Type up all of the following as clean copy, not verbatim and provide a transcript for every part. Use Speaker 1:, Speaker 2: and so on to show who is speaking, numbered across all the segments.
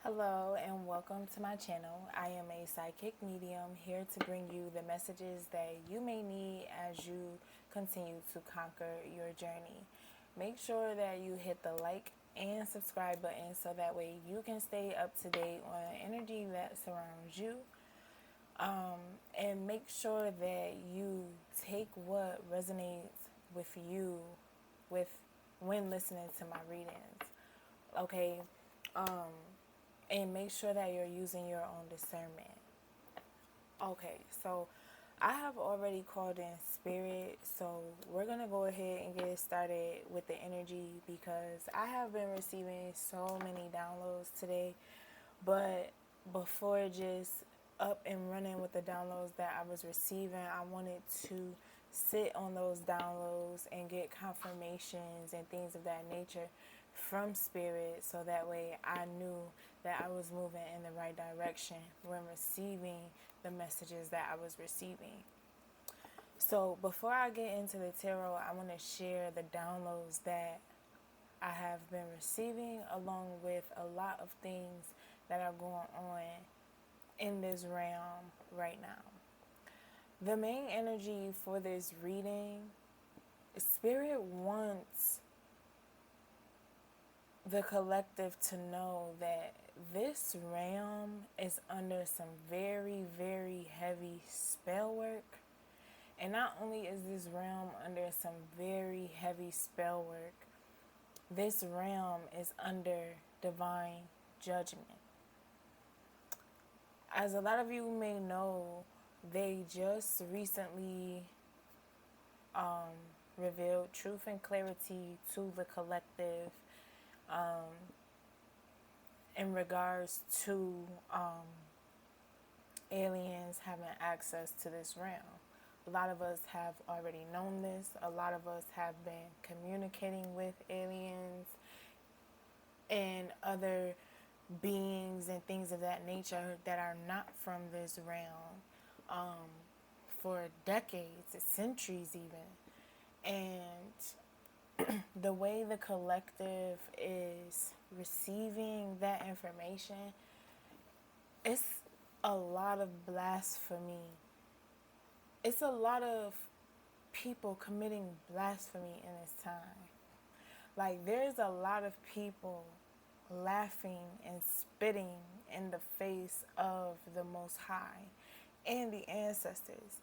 Speaker 1: Hello and welcome to my channel. I am a psychic medium here to bring you the messages that you may need as you continue to conquer your journey. Make sure that you hit the like and subscribe button so that way you can stay up to date on the energy that surrounds you. And make sure that you take what resonates with you with when listening to my readings. Okay? And make sure that you're using your own discernment. Okay, so I have already called in spirit, so we're gonna go ahead and get started with the energy because I have been receiving so many downloads today. But before just up and running with the downloads that I was receiving, I wanted to sit on those downloads and get confirmations and things of that nature from spirit so that way I knew that I was moving in the right direction when receiving the messages that I was receiving. So before I get into the tarot, I want to share the downloads that I have been receiving along with a lot of things that are going on in this realm right now. The main energy for this reading, Spirit wants the collective to know that this realm is under some very, very heavy spell work. And not only is this realm under some very heavy spell work, this realm is under divine judgment. As a lot of you may know, they just recently revealed truth and clarity to the collective in regards to aliens having access to this realm. A lot of us have already known this. A lot of us have been communicating with aliens and other beings and things of that nature that are not from this realm for decades, centuries even. And the way the collective is receiving that information, it's a lot of blasphemy. It's a lot of people committing blasphemy in this time. Like, there's a lot of people laughing and spitting in the face of the Most High and the ancestors.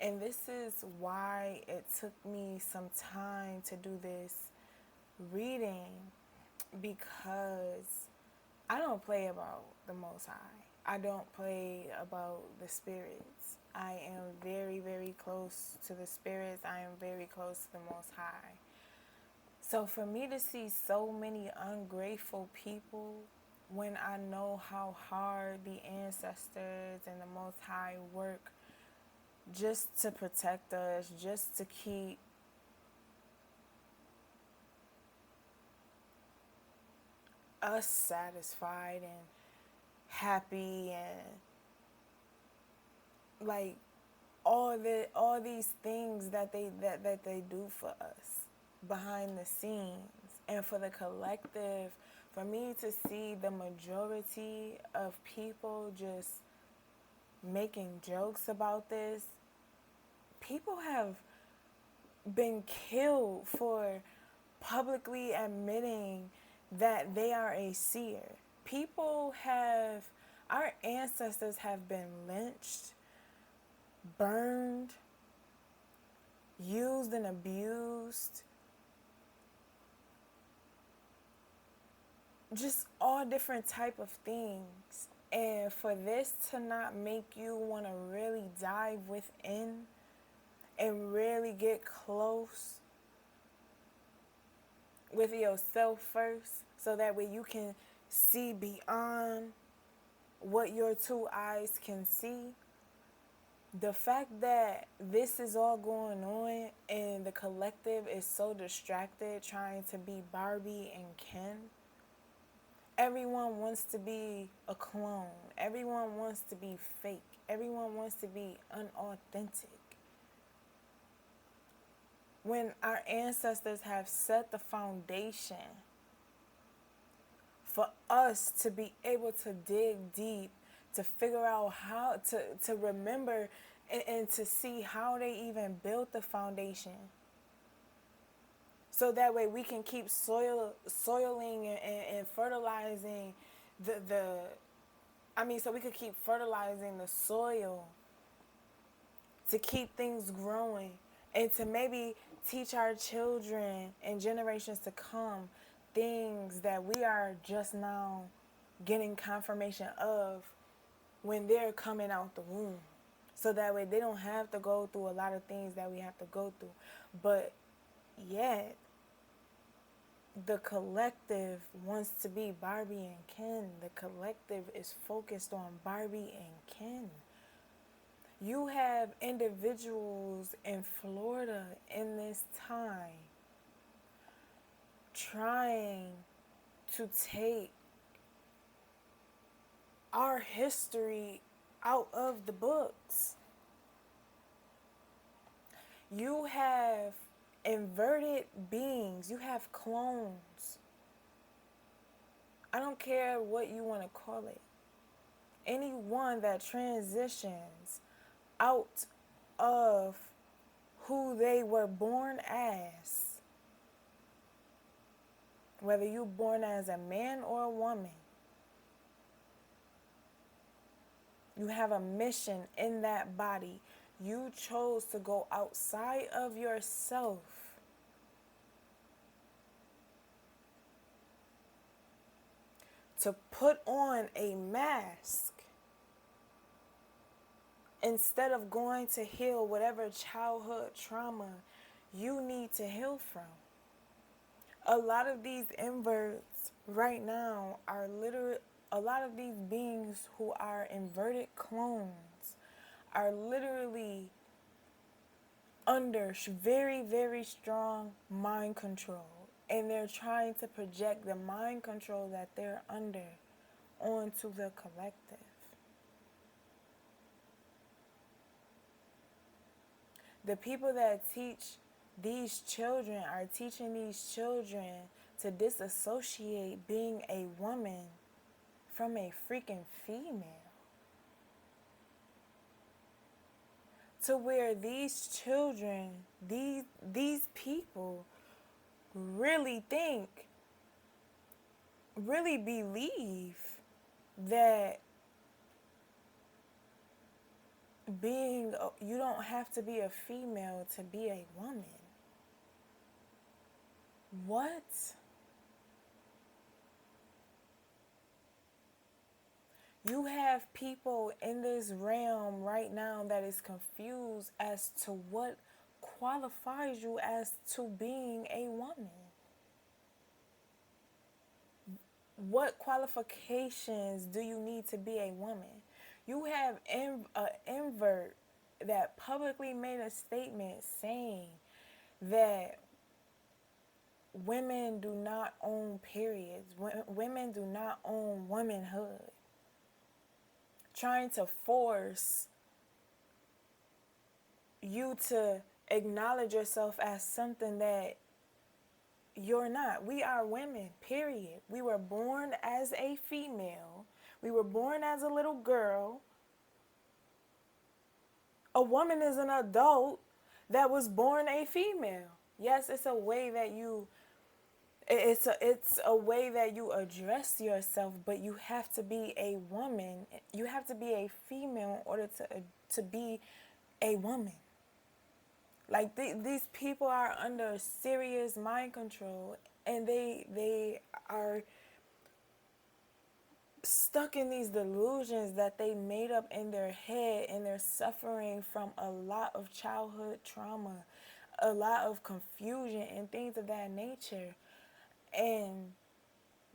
Speaker 1: And this is why it took me some time to do this reading, because I don't play about the Most High. I don't play about the spirits. I am very, very close to the spirits. I am very close to the Most High. So for me to see so many ungrateful people when I know how hard the ancestors and the Most High work just to protect us, just to keep us satisfied and happy, and like all these things that they do for us behind the scenes. And for the collective, for me to see the majority of people just making jokes about this, people have been killed for publicly admitting that they are a seer. Our ancestors have been lynched, burned, used and abused, just all different type of things. And for this to not make you want to really dive within and really get close with yourself first, so that way you can see beyond what your two eyes can see. The fact that this is all going on and the collective is so distracted trying to be Barbie and Ken. Everyone wants to be a clone. Everyone wants to be fake. Everyone wants to be unauthentic. When our ancestors have set the foundation for us to be able to dig deep, to figure out how to remember and to see how they even built the foundation. So that way we can keep soiling and fertilizing the so we could keep fertilizing the soil to keep things growing and to maybe teach our children and generations to come things that we are just now getting confirmation of when they're coming out the womb. So that way they don't have to go through a lot of things that we have to go through. But yet, the collective wants to be Barbie and Ken. The collective is focused on Barbie and Ken. You have individuals in Florida in this time trying to take our history out of the books. You have inverted beings. You have clones. I don't care what you want to call it. Anyone that transitions out of who they were born as, whether you're born as a man or a woman, you have a mission in that body. You chose to go outside of yourself to put on a mask instead of going to heal whatever childhood trauma you need to heal from. A lot of these inverts right now are literally, a lot of these beings who are inverted clones are literally under very, very strong mind control. And they're trying to project the mind control that they're under onto the collective. The people that teach these children are teaching these children to disassociate being a woman from a freaking female. To where these children, these people really think, really believe that you don't have to be a female to be a woman. What? You have people in this realm right now that is confused as to what qualifies you as to being a woman. What qualifications do you need to be a woman? You have an invert that publicly made a statement saying that women do not own periods. Women do not own womanhood. Trying to force you to acknowledge yourself as something that you're not. We are women, period. We were born as a female. We were born as a little girl. A woman is an adult that was born a female. Yes, it's a way that you address yourself, but you have to be a woman. You have to be a female in order to be a woman. Like these people are under serious mind control, and they are stuck in these delusions that they made up in their head, and they're suffering from a lot of childhood trauma, a lot of confusion and things of that nature. And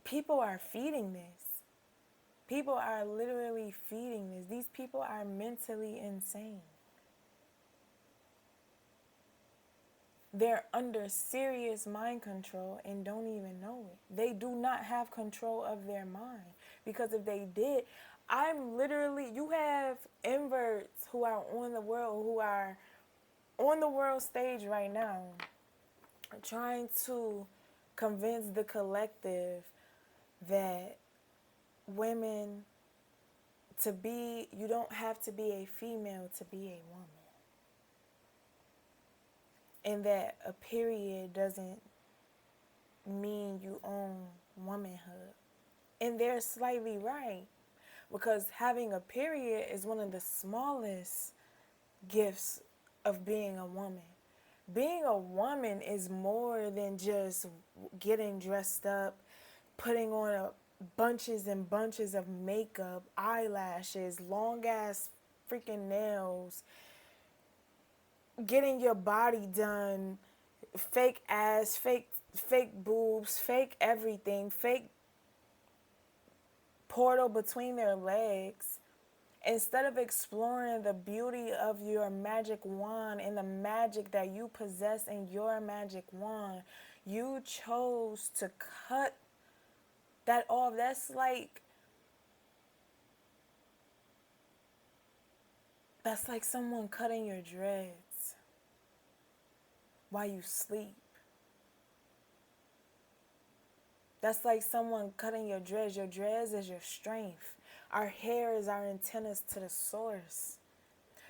Speaker 1: people are feeding this. People are literally feeding this. These people are mentally insane. They're under serious mind control and don't even know it. They do not have control of their mind. Because if they did, you have inverts who are on the world stage right now, trying to convince the collective that women, you don't have to be a female to be a woman. And that a period doesn't mean you own womanhood. And they're slightly right, because having a period is one of the smallest gifts of being a woman. Being a woman is more than just getting dressed up, putting on bunches and bunches of makeup, eyelashes, long ass freaking nails, getting your body done, fake ass, fake boobs, fake everything, fake portal between their legs. Instead of exploring the beauty of your magic wand and the magic that you possess in your magic wand, you chose to cut that off. That's like someone cutting your dreads while you sleep. That's like someone cutting your dreads. Your dreads is your strength. Our hair is our antennas to the source.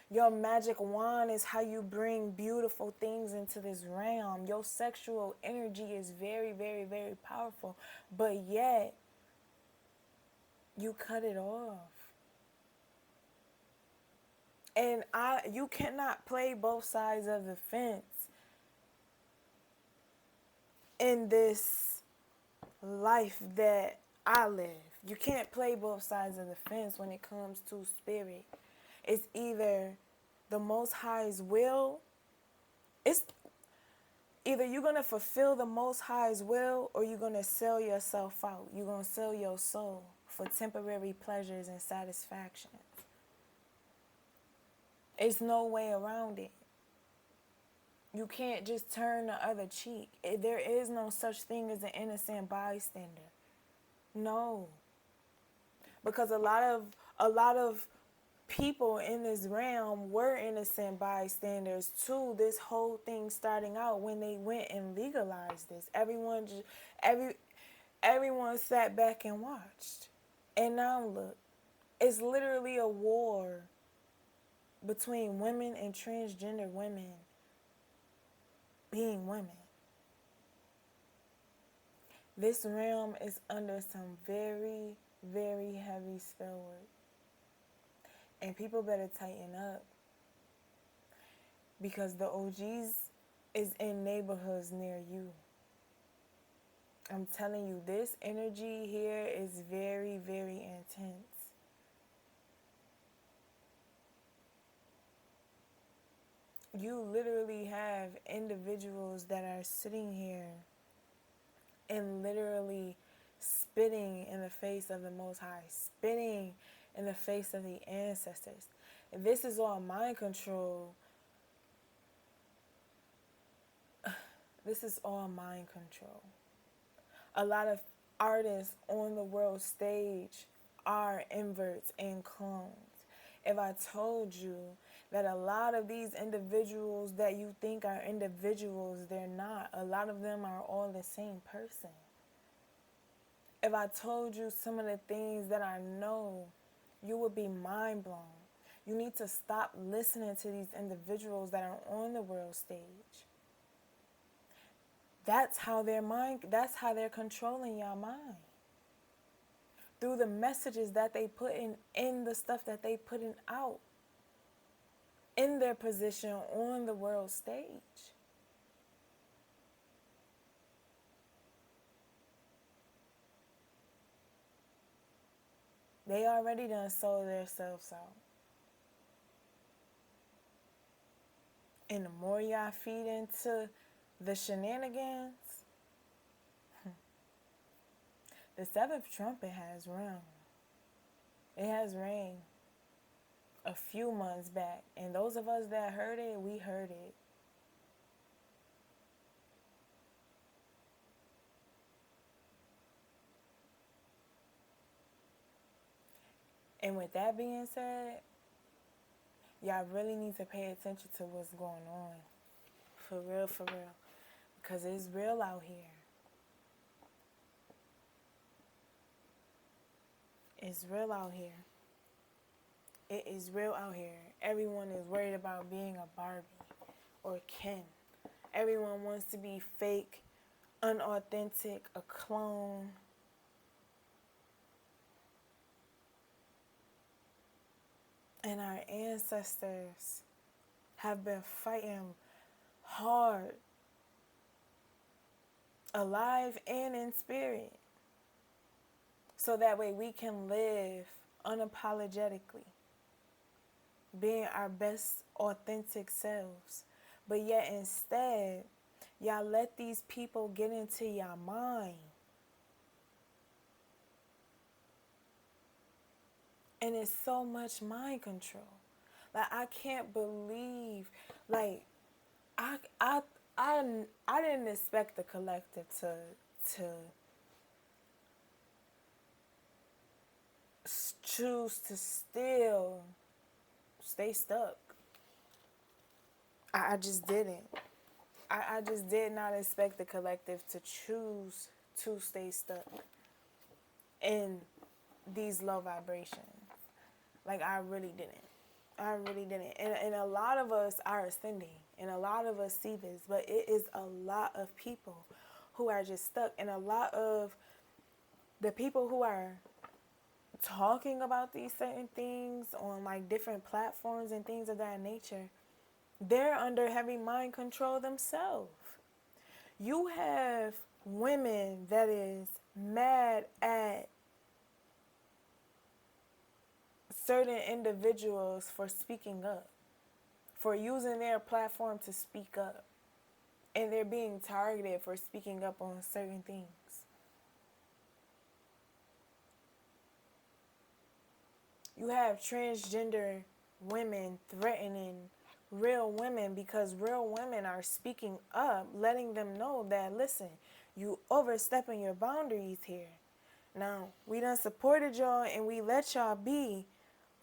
Speaker 1: Your magic wand is how you bring beautiful things into this realm. Your sexual energy is very, very, very powerful. But yet, you cut it off. And you cannot play both sides of the fence in this life that I live. You can't play both sides of the fence when it comes to spirit. It's either the Most High's will, it's either you're going to fulfill the Most High's will or you're going to sell yourself out. You're going to sell your soul for temporary pleasures and satisfaction. There's no way around it. You can't just turn the other cheek. There is no such thing as an innocent bystander. No. Because a lot of people in this realm were innocent bystanders to this whole thing starting out when they went and legalized this. Everyone sat back and watched. And now look, it's literally a war between women and transgender women being women. This realm is under some very, very heavy spell work. And people better tighten up. Because the OGs is in neighborhoods near you. I'm telling you, this energy here is very, very intense. You literally have individuals that are sitting here and literally spitting in the face of the Most High, spitting in the face of the ancestors. This is all mind control. This is all mind control. A lot of artists on the world stage are inverts and clones. If I told you that a lot of these individuals that you think are individuals, they're not. A lot of them are all the same person. If I told you some of the things that I know, you would be mind blown. You need to stop listening to these individuals that are on the world stage. That's how they're controlling your mind. Through the messages that they put in the stuff that they putting out in their position on the world stage. They already done sold themselves out. And the more y'all feed into the shenanigans, the seventh trumpet has rung. It has rang a few months back. And those of us that heard it, we heard it. And with that being said, y'all really need to pay attention to what's going on. For real, for real. Because it's real out here. is real out here. It is real out here. Everyone is worried about being a Barbie or Ken. Everyone wants to be fake, unauthentic, a clone. And our ancestors have been fighting hard, alive and in spirit, so that way we can live unapologetically, being our best authentic selves. But yet instead, y'all let these people get into your mind. And it's so much mind control. Like, I can't believe, like, I I I didn't expect the collective to choose to still stay stuck. I just didn't. I just did not expect the collective to choose to stay stuck in these low vibrations. Like, I really didn't. I really didn't. And a lot of us are ascending, and a lot of us see this, but it is a lot of people who are just stuck. And a lot of the people who are talking about these certain things on like different platforms and things of that nature, they're under heavy mind control themselves. You have women that is mad at certain individuals for speaking up, for using their platform to speak up, and they're being targeted for speaking up on certain things. You have transgender women threatening real women because real women are speaking up, letting them know that, listen, you overstepping your boundaries here. Now, we done supported y'all and we let y'all be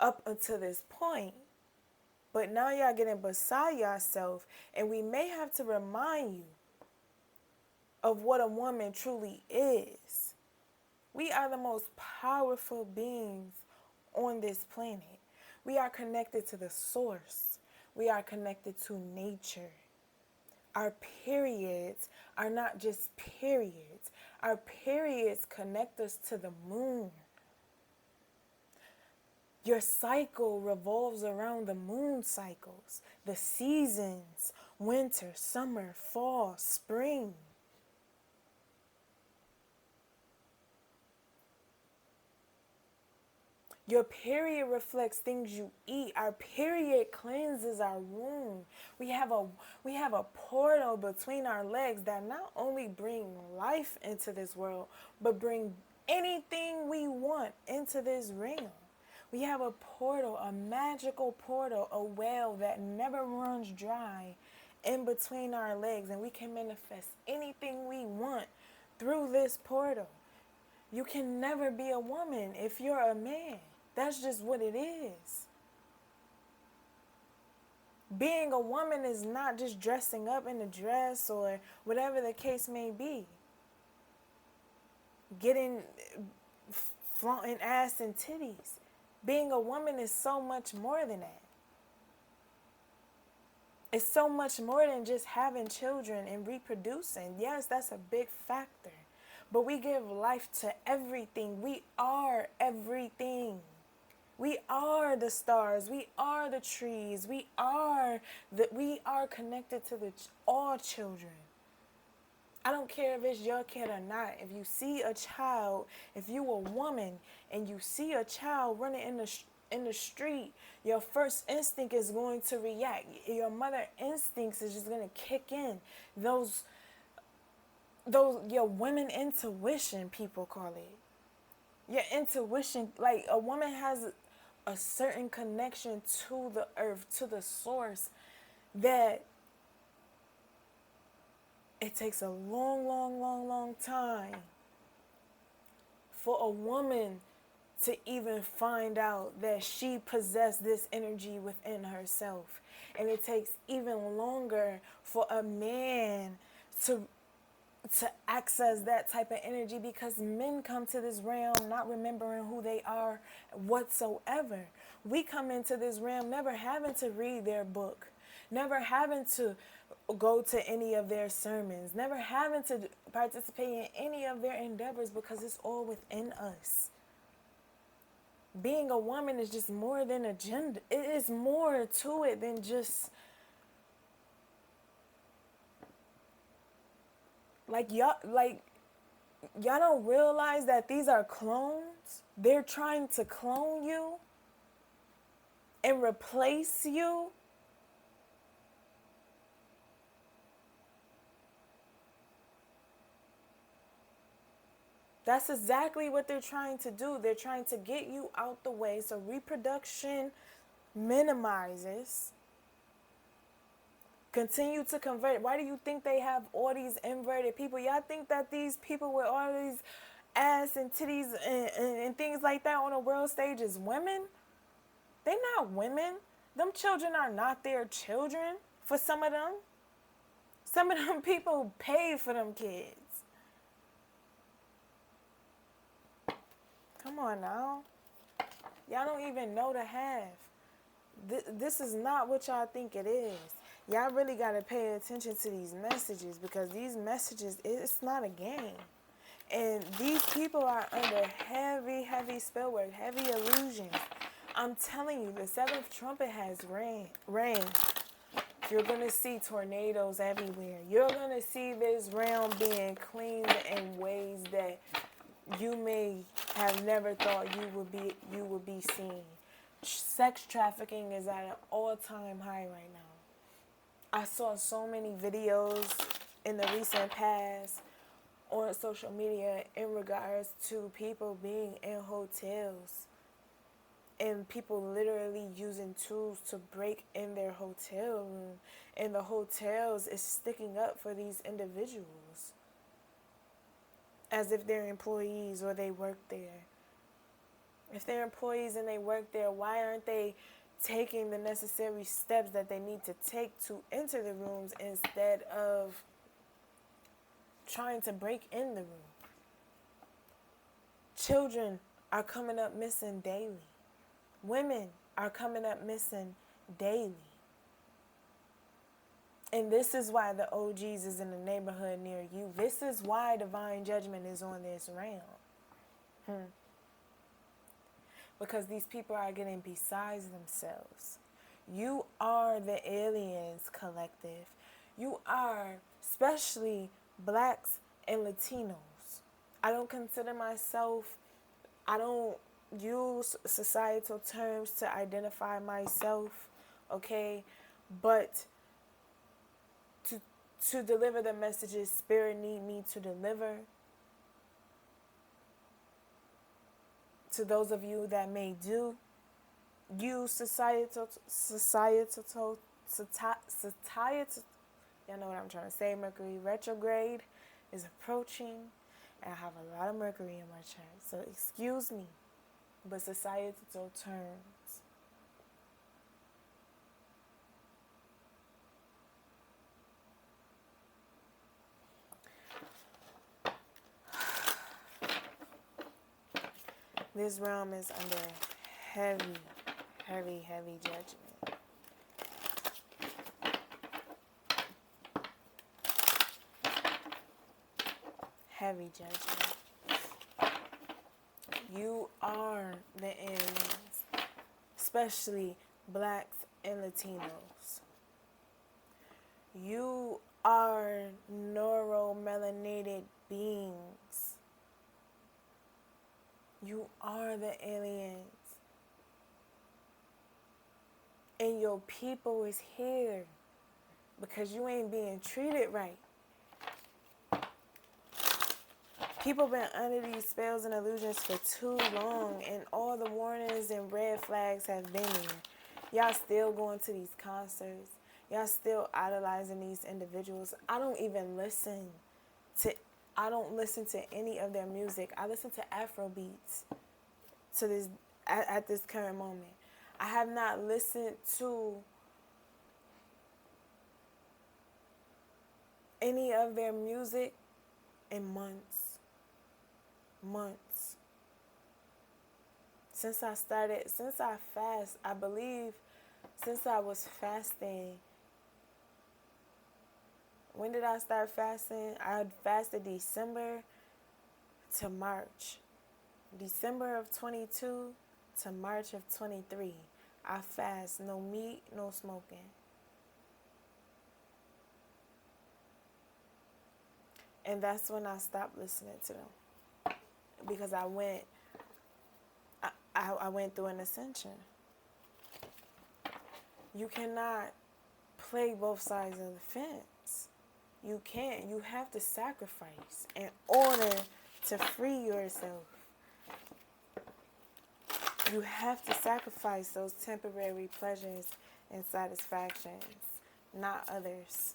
Speaker 1: up until this point. But now y'all getting beside yourself, and we may have to remind you of what a woman truly is. We are the most powerful beings on this planet. We are connected to the source. We are connected to nature. Our periods are not just periods. Our periods connect us to the moon. Your cycle revolves around the moon cycles, the seasons, winter, summer, fall, spring. Your period reflects things you eat. Our period cleanses our womb. We have a portal between our legs that not only bring life into this world, but bring anything we want into this realm. We have a portal, a magical portal, a well that never runs dry in between our legs, and we can manifest anything we want through this portal. You can never be a woman if you're a man. That's just what it is. Being a woman is not just dressing up in a dress or whatever the case may be. Flaunting ass and titties. Being a woman is so much more than that. It's so much more than just having children and reproducing. Yes, that's a big factor. But we give life to everything. We are everything. We are the stars. We are the trees. We are connected to all children. I don't care if it's your kid or not. If you see a child, if you a woman and you see a child running in the street, your first instinct is going to react. Your mother instincts is just going to kick in. Those your women intuition, people call it. Your intuition, like a woman has a certain connection to the earth, to the source, that it takes a long time for a woman to even find out that she possessed this energy within herself. And it takes even longer for a man to to access that type of energy, because men come to this realm not remembering who they are whatsoever. We come into this realm never having to read their book, never having to go to any of their sermons, never having to participate in any of their endeavors, because it's all within us. Being a woman is just more than a gender. It is more to it than just y'all don't realize that these are clones. They're trying to clone you and replace you. That's exactly what they're trying to do. They're trying to get you out the way so reproduction minimizes. Continue to convert. Why do you think they have all these inverted people? Y'all think that these people with all these ass and titties and things like that on a world stage is women? They not women. Them children are not their children for some of them. Some of them people pay for them kids. Come on now. Y'all don't even know the half. This is not what y'all think it is. Y'all really got to pay attention to these messages, because these messages, it's not a game. And these people are under heavy, heavy spell work, heavy illusions. I'm telling you, the seventh trumpet has rain. You're going to see tornadoes everywhere. You're going to see this realm being cleaned in ways that you may have never thought you would be seen. Sex trafficking is at an all-time high right now. I saw so many videos in the recent past on social media in regards to people being in hotels and people literally using tools to break in their hotel room, and the hotels is sticking up for these individuals as if they're employees or they work there. If they're employees and they work there, why aren't they taking the necessary steps that they need to take to enter the rooms instead of trying to break in the room? Children are coming up missing daily. Women are coming up missing daily. And this is why the OGs is in the neighborhood near you. This is why divine judgment is on this realm. Because these people are getting besides themselves. You are the aliens collective. You are, especially blacks and Latinos. I don't consider myself, I don't use societal terms to identify myself, okay? But to deliver the messages Spirit need me to deliver, to those of you that may do use societal, y'all know what I'm trying to say. Mercury retrograde is approaching, and I have a lot of Mercury in my chart, so excuse me, but societal terms. This realm is under heavy, heavy, heavy judgment. Heavy judgment. You are the aliens, especially blacks and Latinos. You are neuromelanated beings. You are the aliens. And your people is here because you ain't being treated right. People been under these spells and illusions for too long, and all the warnings and red flags have been there. Y'all still going to these concerts. Y'all still idolizing these individuals. I don't listen to any of their music. I listen to Afro beats at this current moment. I have not listened to any of their music in months. Months. Since I fast, I believe since I was fasting, when did I start fasting? I fasted December to March. December of 22 to March of 23. I fast, no meat, no smoking. And that's when I stopped listening to them. Because I went through an ascension. You cannot play both sides of the fence. You can't. You have to sacrifice in order to free yourself. You have to sacrifice those temporary pleasures and satisfactions, not others.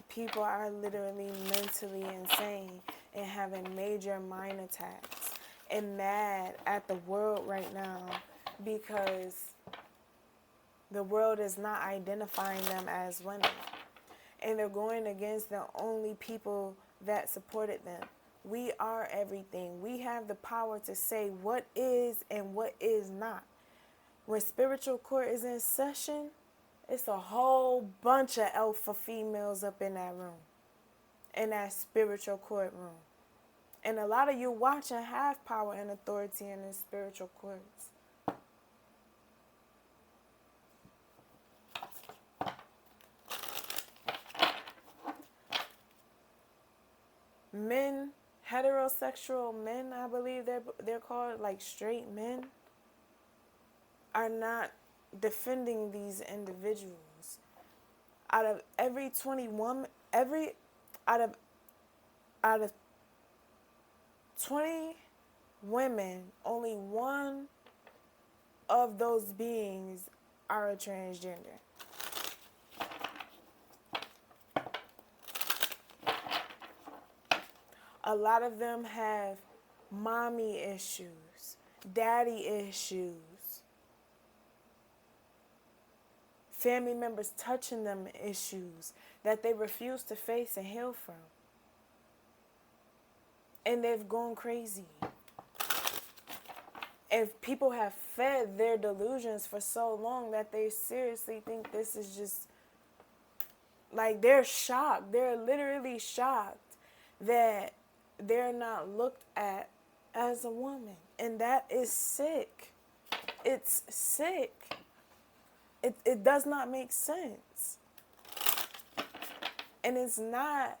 Speaker 1: People are literally mentally insane and having major mind attacks and mad at the world right now because the world is not identifying them as women. And they're going against the only people that supported them. We are everything. We have the power to say what is and what is not. When spiritual court is in session, it's a whole bunch of alpha females up in that room, in that spiritual courtroom. And a lot of you watching have power and authority in the spiritual courts. Men, heterosexual men, I believe they're called, like straight men, are not defending these individuals. Out of every 21, out of 20 women, only one of those beings are a transgender. A lot of them have mommy issues, daddy issues, family members touching them issues that they refuse to face and heal from. And they've gone crazy. If people have fed their delusions for so long that they seriously think this is just, like, they're shocked. They're literally shocked that they're not looked at as a woman. And that is sick. It's sick. It does not make sense. And it's not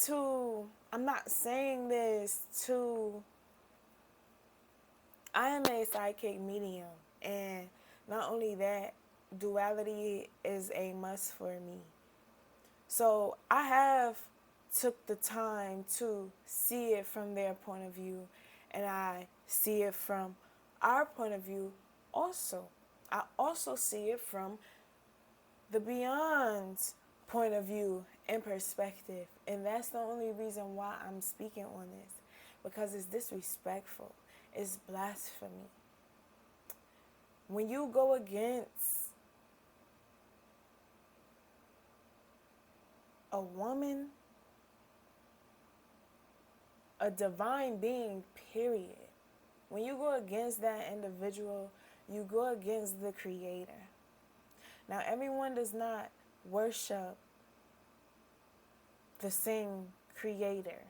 Speaker 1: to, I'm not saying this to, I am a psychic medium. And not only that, duality is a must for me. So I have took the time to see it from their point of view, and I see it from our point of view also. I also see it from the beyond's point of view and perspective, and that's the only reason why I'm speaking on this, because it's disrespectful, it's blasphemy. When you go against a woman, a divine being, period. When you go against that individual, you go against the Creator. Now, everyone does not worship the same Creator.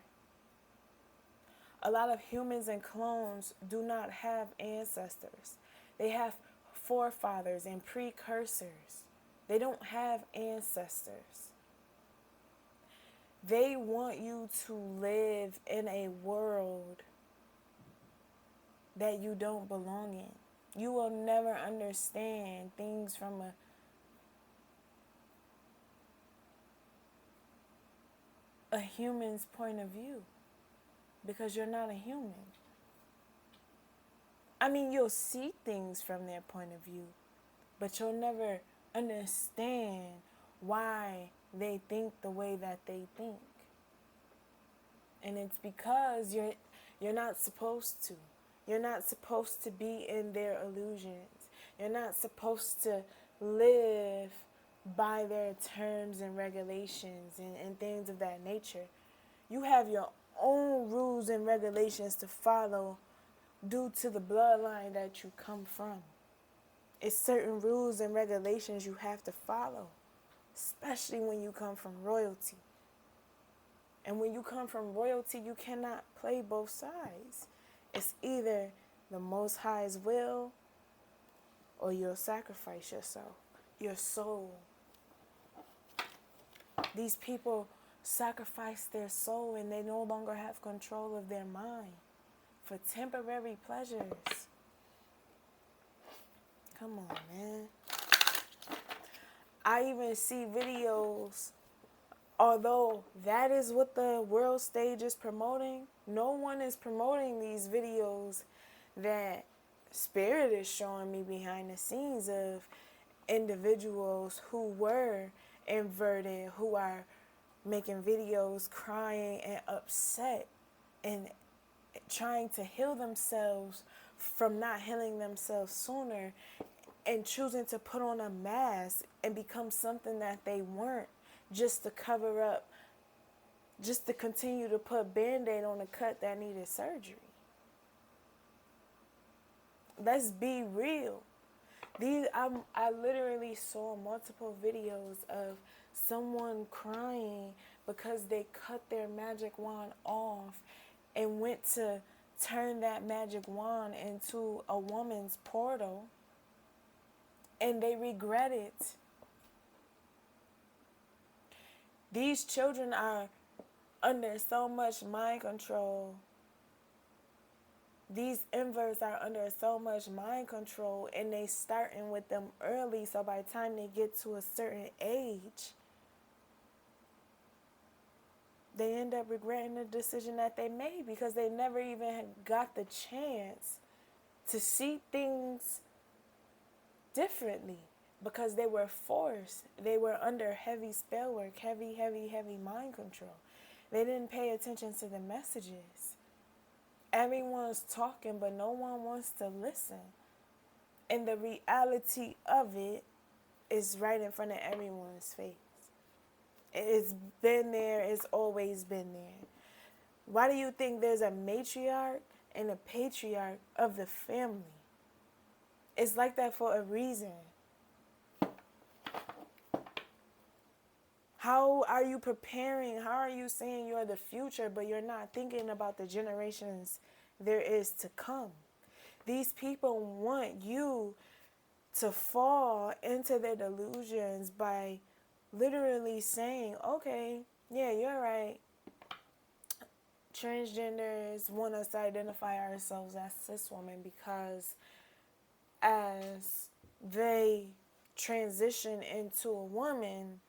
Speaker 1: A lot of humans and clones do not have ancestors. They have forefathers and precursors. They don't have ancestors. They want you to live in a world that you don't belong in. You will never understand things from a human's point of view, because you're not a human. I mean, you'll see things from their point of view, but you'll never understand why they think the way that they think. And it's because you're not supposed to. You're not supposed to be in their illusions. You're not supposed to live by their terms and regulations and things of that nature. You have your own rules and regulations to follow due to the bloodline that you come from. It's certain rules and regulations you have to follow, especially when you come from royalty. And when you come from royalty, you cannot play both sides. It's either the Most High's will or you'll sacrifice yourself, your soul. These people sacrifice their soul and they no longer have control of their mind for temporary pleasures. Come on, man. I even see videos, although that is what the world stage is promoting, no one is promoting these videos that Spirit is showing me behind the scenes of individuals who were inverted, who are making videos crying and upset and trying to heal themselves from not healing themselves sooner and choosing to put on a mask and become something that they weren't just to cover up, just to continue to put Band-Aid on a cut that needed surgery. Let's be real. I literally saw multiple videos of someone crying because they cut their magic wand off and went to turn that magic wand into a woman's portal, and they regret it. These children are under so much mind control. These inverts are under so much mind control, and they starting with them early, so by the time they get to a certain age, they end up regretting the decision that they made because they never even got the chance to see things differently because they were forced. They were under heavy spell work, heavy mind control. They didn't pay attention to the messages. Everyone's talking, but no one wants to listen. And the reality of it is right in front of everyone's face. It's been there. It's always been there. Why do you think there's a matriarch and a patriarch of the family? It's like that for a reason. How are you preparing? How are you saying you're the future, but you're not thinking about the generations there is to come? These people want you to fall into their delusions by literally saying, okay, yeah, you're right. Transgenders want us to identify ourselves as cis women because as they transition into a woman,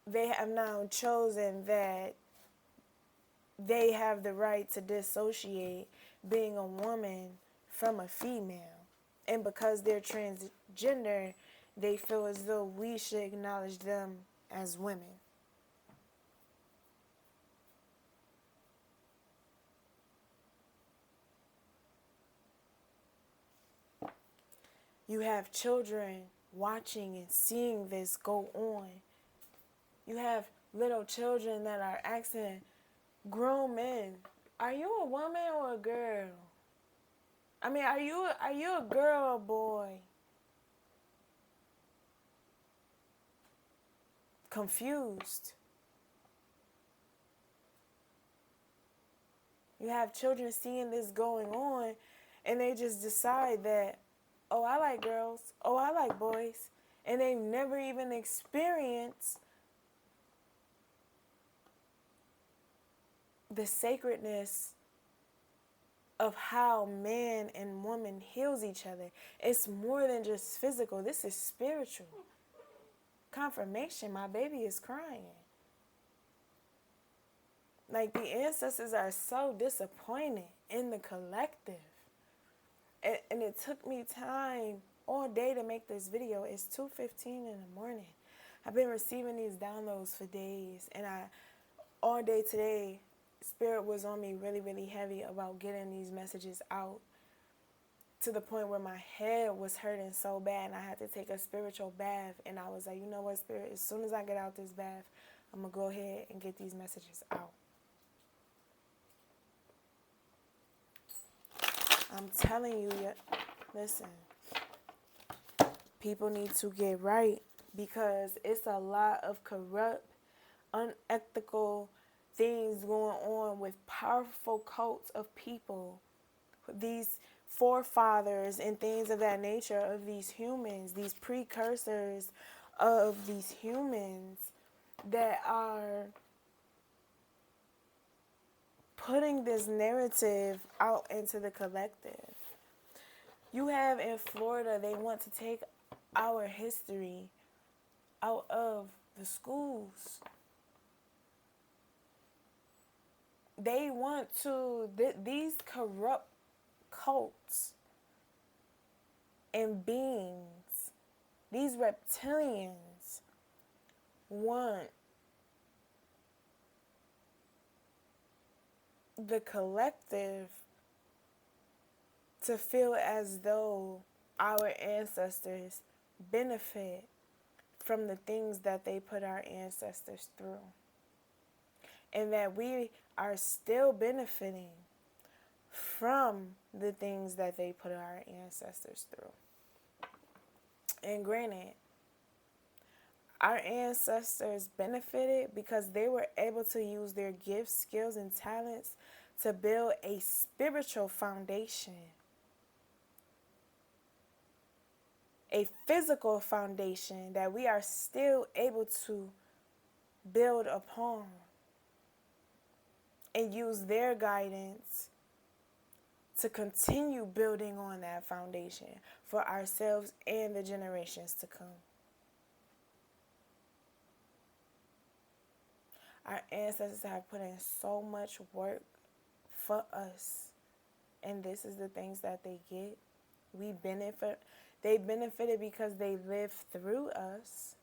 Speaker 1: they have now chosen that they have the right to dissociate being a woman from a female. And because they're transgender, they feel as though we should acknowledge them as women. You have children watching and seeing this go on. You have little children that are asking grown men, are you a woman or a girl? I mean, are you a girl or a boy? Confused. You have children seeing this going on, and they just decide that, oh, I like girls. Oh, I like boys. And they've never even experienced the sacredness of how man and woman heals each other. It's more than just physical. This is spiritual. Confirmation, my baby is crying. Like, the ancestors are so disappointed in the collective. And it took me time all day to make this video. It's 2:15 in the morning. I've been receiving these downloads for days. And all day today, Spirit was on me really heavy about getting these messages out to the point where my head was hurting so bad and I had to take a spiritual bath. And I was like, you know what, Spirit, as soon as I get out this bath, I'm going to go ahead and get these messages out. I'm telling you, listen, people need to get right, because it's a lot of corrupt, unethical things going on with powerful cults of people. These forefathers and things of that nature of these humans, these precursors of these humans that are putting this narrative out into the collective. You have in Florida, they want to take our history out of the schools. They want to, these corrupt cults and beings, these reptilians want the collective to feel as though our ancestors benefit from the things that they put our ancestors through, and that we are still benefiting from the things that they put our ancestors through. And granted, our ancestors benefited because they were able to use their gifts, skills, and talents to build a spiritual foundation, a physical foundation that we are still able to build upon and use their guidance to continue building on that foundation for ourselves and the generations to come. Our ancestors have put in so much work for us, and this is the things that they get. We benefit. They benefited because they lived through us,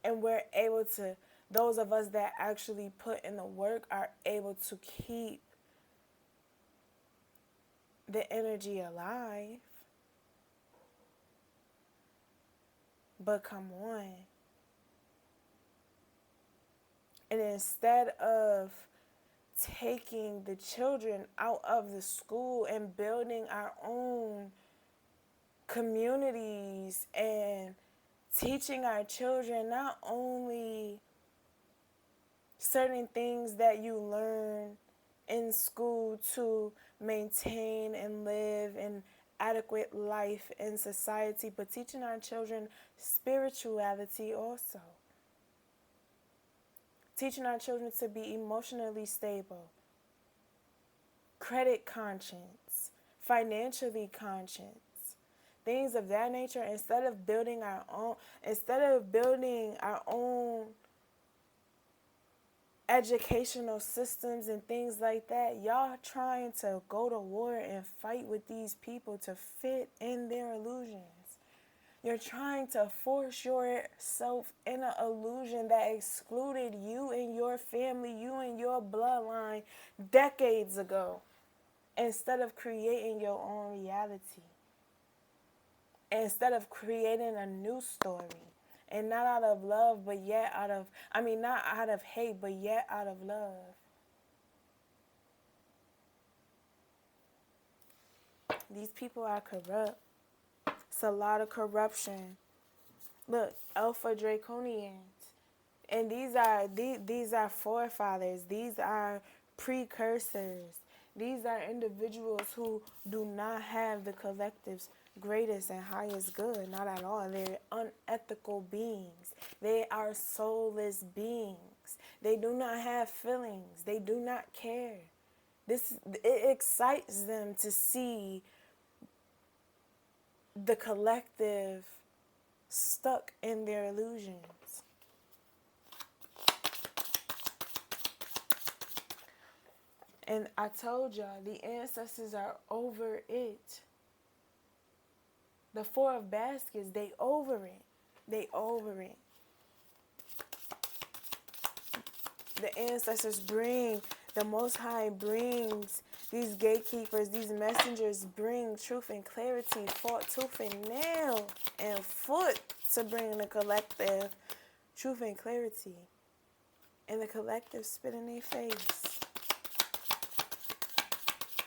Speaker 1: and we're able to, those of us that actually put in the work are able to keep the energy alive. But come on. And instead of taking the children out of the school and building our own communities and teaching our children not only certain things that you learn in school to maintain and live an adequate life in society, but teaching our children spirituality also. Teaching our children to be emotionally stable, credit conscious, financially conscious, things of that nature, instead of building our own educational systems and things like that. Y'all trying to go to war and fight with these people to fit in their illusions. You're trying to force yourself in an illusion that excluded you and your family, you and your bloodline decades ago, instead of creating your own reality. Instead of creating a new story. And not out of love, but yet not out of hate, but yet out of love. These people are corrupt. It's a lot of corruption. Look, Alpha Draconians. And these are forefathers. These are precursors. These are individuals who do not have the collective's greatest and highest good. Not at all. They're unethical beings. They are soulless beings. They do not have feelings. They do not care. It excites them to see the collective stuck in their illusions. And I told y'all, the ancestors are over it. The Four of Baskets, they over it. They over it. The ancestors the Most High brings These gatekeepers, these messengers bring truth and clarity, fought tooth and nail and foot to bring the collective truth and clarity. And the collective spit in their face,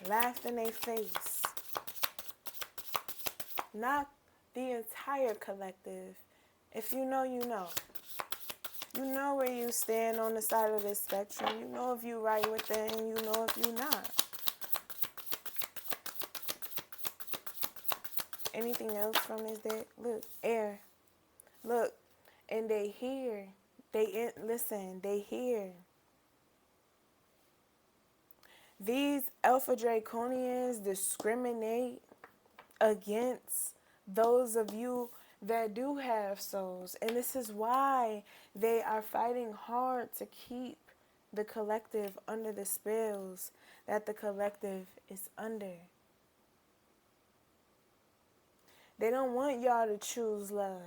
Speaker 1: laughed in their face. Not the entire collective. If you know, you know. You know where you stand on the side of this spectrum. You know if you right with it and you know if you not. Anything else from this deck? Look, air. Look, and they hear. Listen, they hear. These Alpha Draconians discriminate against those of you that do have souls. And this is why they are fighting hard to keep the collective under the spells that the collective is under. They don't want y'all to choose love.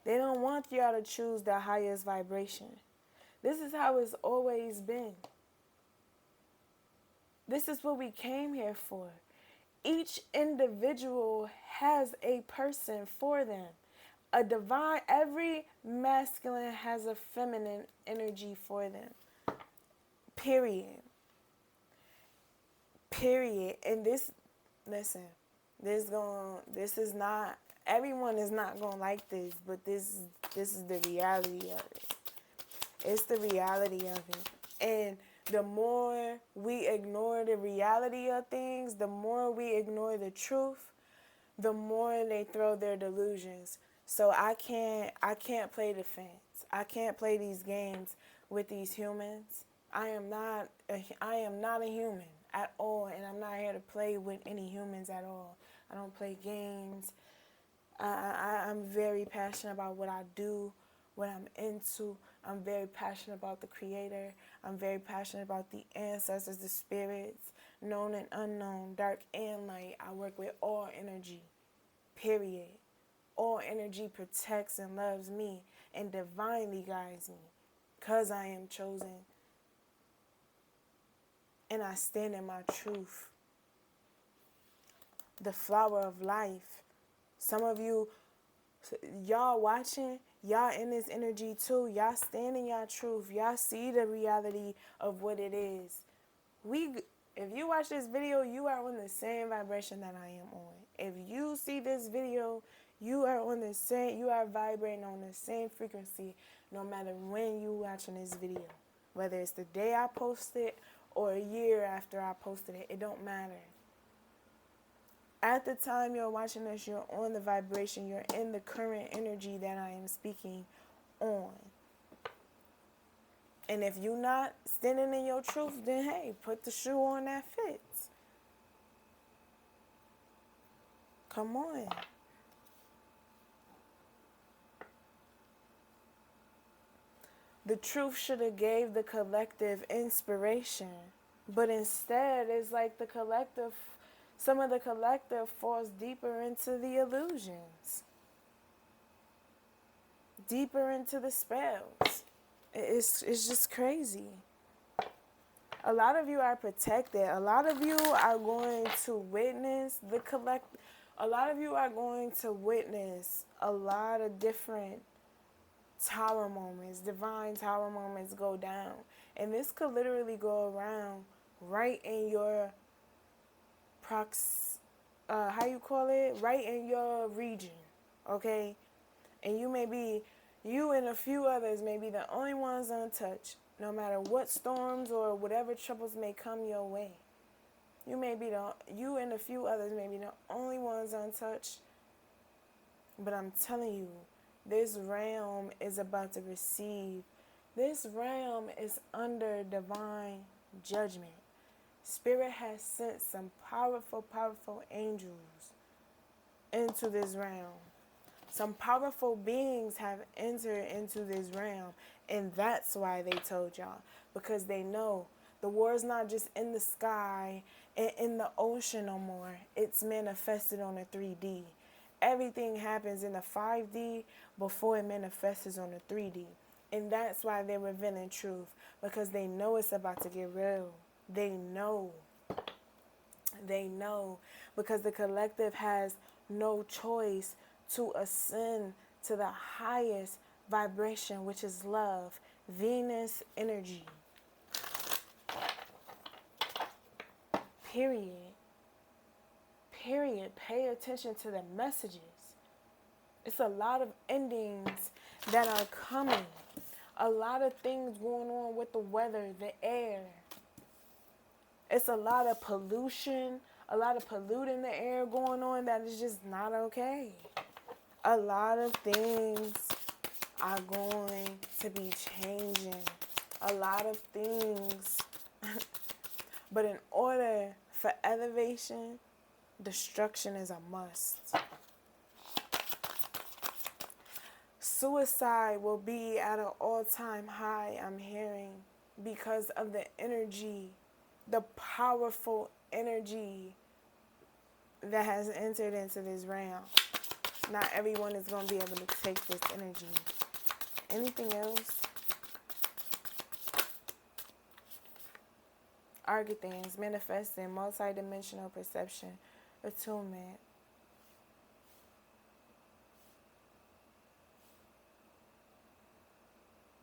Speaker 1: They don't want y'all to choose the highest vibration. This is how it's always been. This is what we came here for. Each individual has a person for them. A divine, every masculine has a feminine energy for them. Period. Period. And this, listen, this is not, everyone is not going to like this, but this is the reality of it. It's the reality of it. And the more we ignore the reality of things, the more we ignore the truth, the more they throw their delusions. So I can't play defense. I can't play these games with these humans. I am not a human at all, and I'm not here to play with any humans at all. I don't play games. I'm very passionate about what I do, what I'm into. I'm very passionate about the Creator. I'm very passionate about the ancestors, the spirits, known and unknown, dark and light. I work with all energy, period. All energy protects and loves me and divinely guides me because I am chosen. And I stand in my truth. The flower of life. Some of you, y'all watching, y'all in this energy too. Y'all stand in your truth. Y'all see the reality of what it is. If you watch this video, you are on the same vibration that I am on. If you see this video, you are on the same, you are vibrating on the same frequency no matter when you watching this video. Whether it's the day I posted it or a year after I posted it, it don't matter. At the time you're watching this, you're on the vibration, you're in the current energy that I am speaking on. And if you're not standing in your truth, then hey, put the shoe on that fits. Come on. The truth should have gave the collective inspiration. But instead, it's like the collective, some of the collective falls deeper into the illusions. Deeper into the spells. It's just crazy. A lot of you are protected. A lot of you are going to witness the a lot of you are going to witness a lot of different tower moments, divine tower moments go down. And this could literally go around right in your right in your region, okay? And you and a few others may be the only ones untouched, no matter what storms or whatever troubles may come your way. You and a few others may be the only ones untouched. But I'm telling you, this realm is about to receive. This realm is under divine judgment. Spirit has sent some powerful, powerful angels into this realm. Some powerful beings have entered into this realm. And that's why they told y'all. Because they know the war is not just in the sky and in the ocean no more. It's manifested on a 3D. Everything happens in the 5D before it manifests on the 3D. And that's why they're revealing truth. Because they know it's about to get real. They know. They know because the collective has no choice to ascend to the highest vibration, which is love, Venus energy. Period. Period. Pay attention to the messages. It's a lot of endings that are coming. A lot of things going on with the weather, the air. It's a lot of pollution, a lot of polluting the air going on that is just not okay. A lot of things are going to be changing. A lot of things. But in order for elevation, destruction is a must. Suicide will be at an all-time high, I'm hearing, because of the energy, the powerful energy that has entered into this realm. Not everyone is going to be able to take this energy. Anything else? Argotans, manifesting, multidimensional perception, attunement.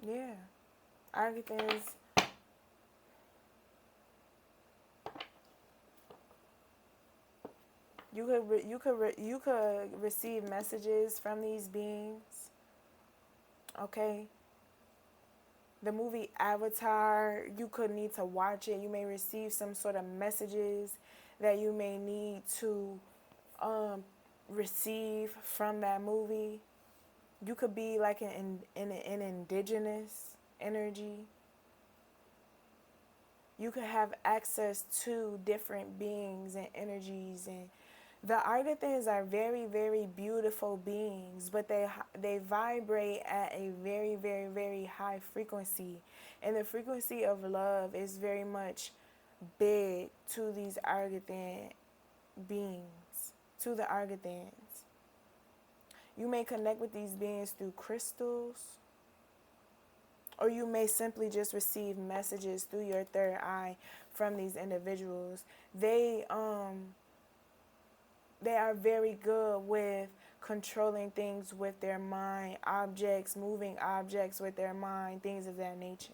Speaker 1: Yeah. Argotans. You could receive messages from these beings. Okay. The movie Avatar, you could need to watch it. You may receive some sort of messages that you may need to receive from that movie. You could be like an indigenous energy. You could have access to different beings and energies, and the Argathans are very, very beautiful beings, but they vibrate at a very, very, very high frequency. And the frequency of love is very much big to these Argathan beings, to the Argathans. You may connect with these beings through crystals, or you may simply just receive messages through your third eye from these individuals. They are very good with controlling things with their mind, objects, moving objects with their mind, things of that nature.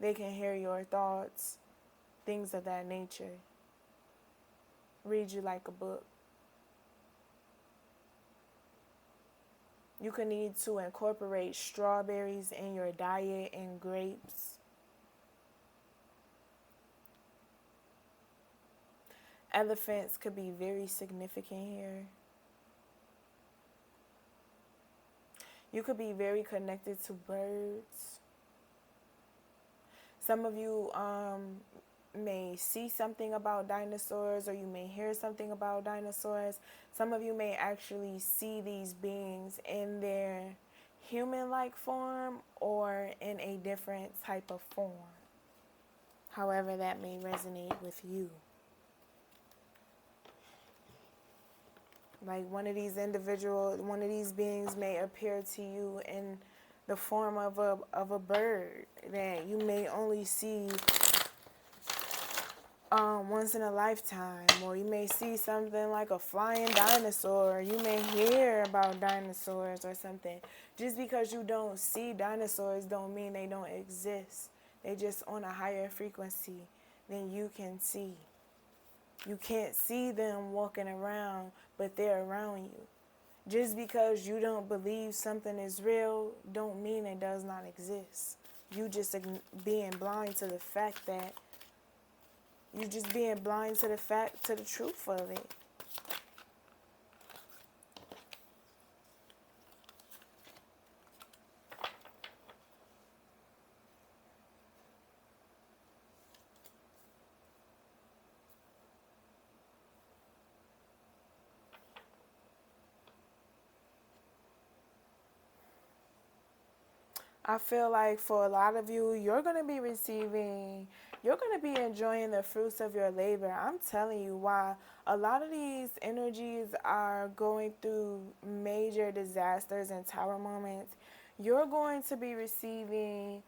Speaker 1: They can hear your thoughts, things of that nature. Read you like a book. You could need to incorporate strawberries in your diet and grapes. Elephants could be very significant here. You could be very connected to birds. Some of you may see something about dinosaurs, or you may hear something about dinosaurs. Some of you may actually see these beings in their human-like form or in a different type of form. However that may resonate with you. Like one of these beings may appear to you in the form of a bird that you may only see once in a lifetime, or you may see something like a flying dinosaur. You may hear about dinosaurs or something. Just because you don't see dinosaurs don't mean they don't exist. They just on a higher frequency than you can see. You can't see them walking around, but they're around you. Just because you don't believe something is real don't mean it does not exist. You just being blind to the fact that you just being blind to the truth of it. I feel like for a lot of you, you're going to be enjoying the fruits of your labor. I'm telling you why. A lot of these energies are going through major disasters and tower moments. You're going to be receiving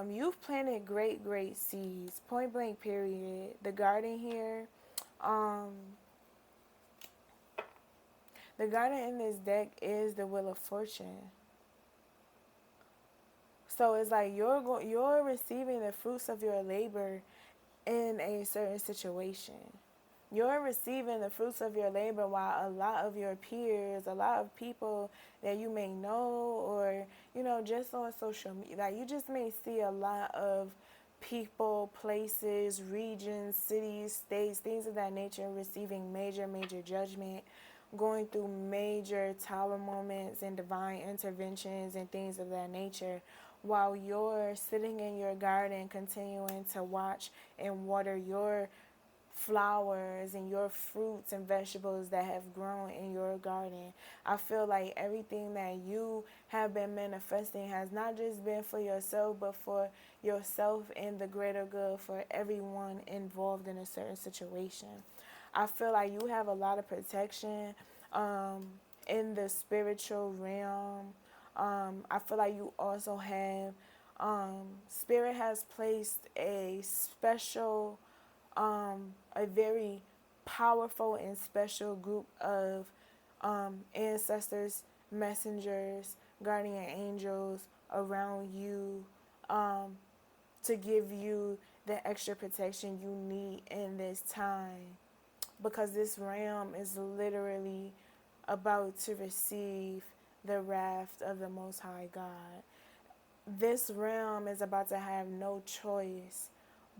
Speaker 1: You've planted great seeds. Point blank, period. The garden here, um, the garden in this deck is the Wheel of Fortune. So it's like you're receiving the fruits of your labor in a certain situation. You're receiving the fruits of your labor while a lot of your peers, a lot of people that you may know, or just on social media, like you just may see a lot of people, places, regions, cities, states, things of that nature receiving major judgment, going through major tower moments and divine interventions and things of that nature, while you're sitting in your garden continuing to watch and water your flowers and your fruits and vegetables that have grown in your garden. I feel like everything that you have been manifesting has not just been for yourself, but for yourself and the greater good for everyone involved in a certain situation. I feel like you have a lot of protection um, in the spiritual realm. I feel like you also have, Spirit has placed a special, a very powerful and special group of ancestors, messengers, guardian angels around you, um, to give you the extra protection you need in this time, because this realm is literally about to receive the wrath of the Most High God. This realm is about to have no choice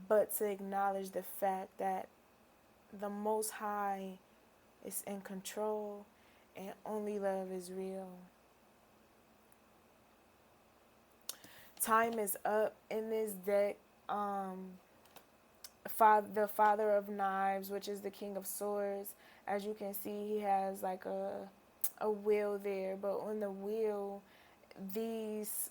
Speaker 1: but to acknowledge the fact that the Most High is in control and only love is real. Time is up in this deck. The Father of Knives, which is the King of Swords. As you can see, he has like a wheel there, but on the wheel, these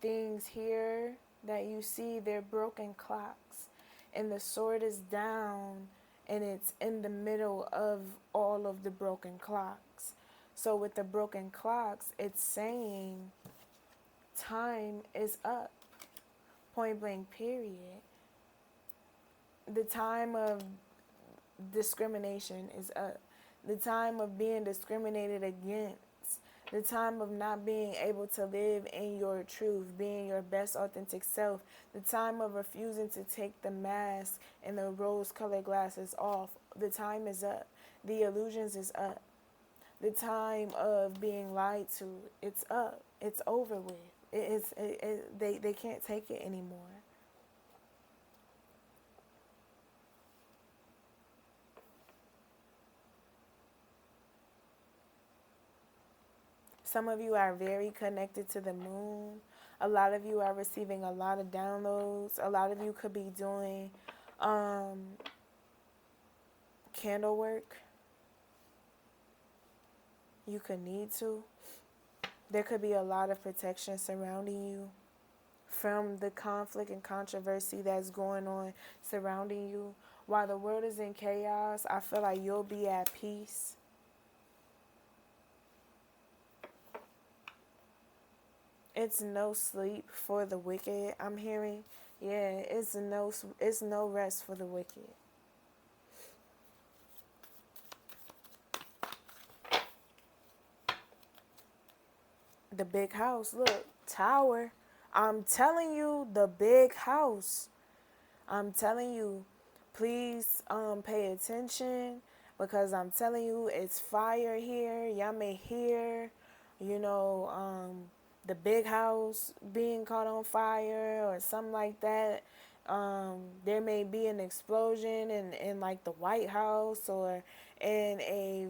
Speaker 1: things here that you see, they're broken clocks, and the sword is down, and it's in the middle of all of the broken clocks. So with the broken clocks, it's saying time is up. Point blank, period. The time of discrimination is up. The time of being discriminated against, the time of not being able to live in your truth, being your best authentic self, the time of refusing to take the mask and the rose-colored glasses off, the time is up. The illusions is up. The time of being lied to, it's up. It's over with. They can't take it anymore. Some of you are very connected to the moon. A lot of you are receiving a lot of downloads. A lot of you could be doing um, candle work. You could need to. There could be a lot of protection surrounding you from the conflict and controversy that's going on surrounding you. While the world is in chaos, I feel like you'll be at peace. It's no sleep for the wicked, I'm hearing. Yeah, it's no rest for the wicked. The big house, look, tower. I'm telling you, the big house. I'm telling you, please pay attention, because I'm telling you, it's fire here. Y'all may hear, you know, the big house being caught on fire or something like that. There may be an explosion in like the White House, or in a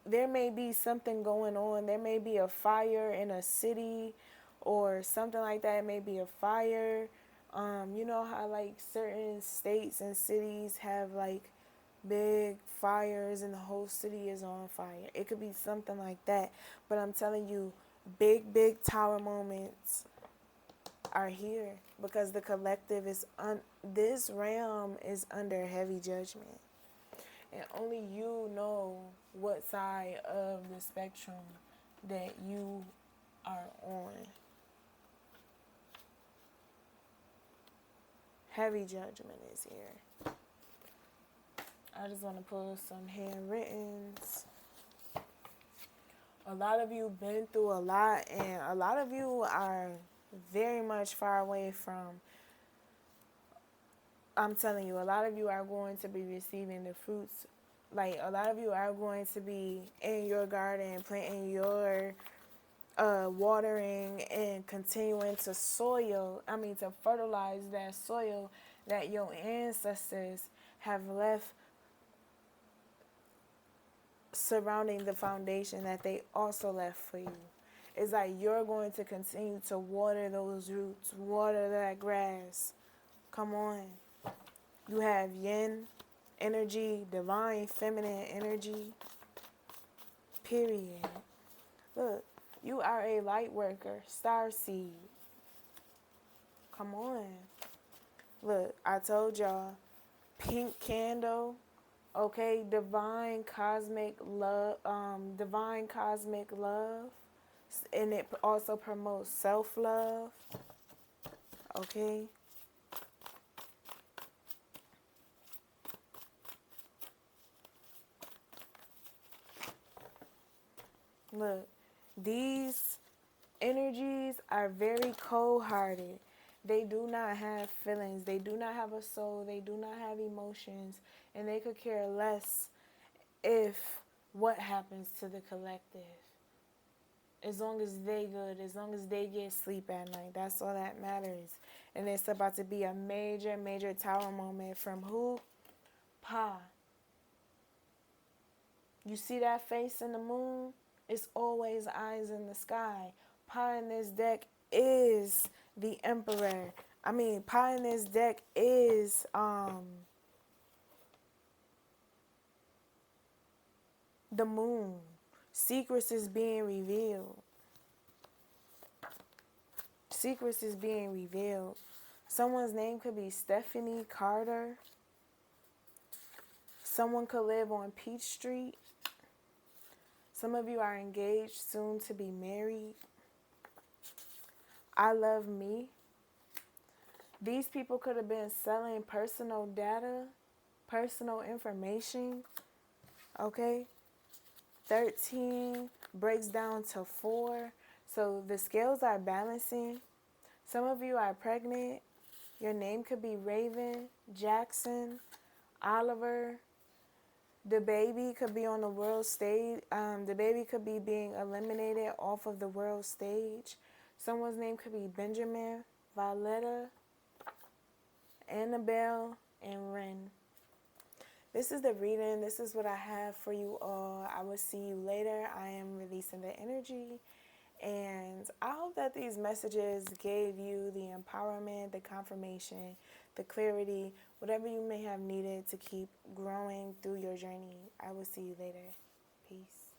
Speaker 1: there may be something going on. There may be a fire in a city or something like that. It may be a fire. You know how like certain states and cities have like big fires and the whole city is on fire. It could be something like that. But I'm telling you, big tower moments are here, because the collective is this realm is under heavy judgment. And only you know what side of the spectrum that you are on. Heavy judgment is here. I just want to pull some handwrittens. A lot of you been through a lot, and a lot of you are very much far away from, I'm telling you, a lot of you are going to be receiving the fruits. Like, a lot of you are going to be in your garden, planting your watering and continuing to to fertilize that soil that your ancestors have left surrounding the foundation that they also left for you. It's like you're going to continue to water those roots, water that grass. Come on. You have yin energy, divine feminine energy. Period. Look, you are a light worker, star seed. Come on. Look, I told y'all, pink candle, okay, divine cosmic love, and it also promotes self-love, okay? Look, these energies are very cold-hearted. They do not have feelings. They do not have a soul. They do not have emotions. And they could care less if what happens to the collective. As long as they good, as long as they get sleep at night, that's all that matters. And it's about to be a major, major tower moment from who? Pa. You see that face in the moon? It's always eyes in the sky. Pa in this deck is the emperor. Pa in this deck is the moon. Secrets is being revealed. Secrets is being revealed. Someone's name could be Stephanie Carter. Someone could live on Peach Street. Some of you are engaged, soon to be married. I love me. These people could have been selling personal data, personal information. Okay? 13 breaks down to 4. So the scales are balancing. Some of you are pregnant. Your name could be Raven, Jackson, Oliver. The baby could be on the world stage. The baby could be being eliminated off of the world stage. Someone's name could be Benjamin, Violetta, Annabelle, and Ren. This is the reading. This is what I have for you all. I will see you later. I am releasing the energy. And I hope that these messages gave you the empowerment, the confirmation, the clarity, whatever you may have needed to keep growing through your journey. I will see you later. Peace.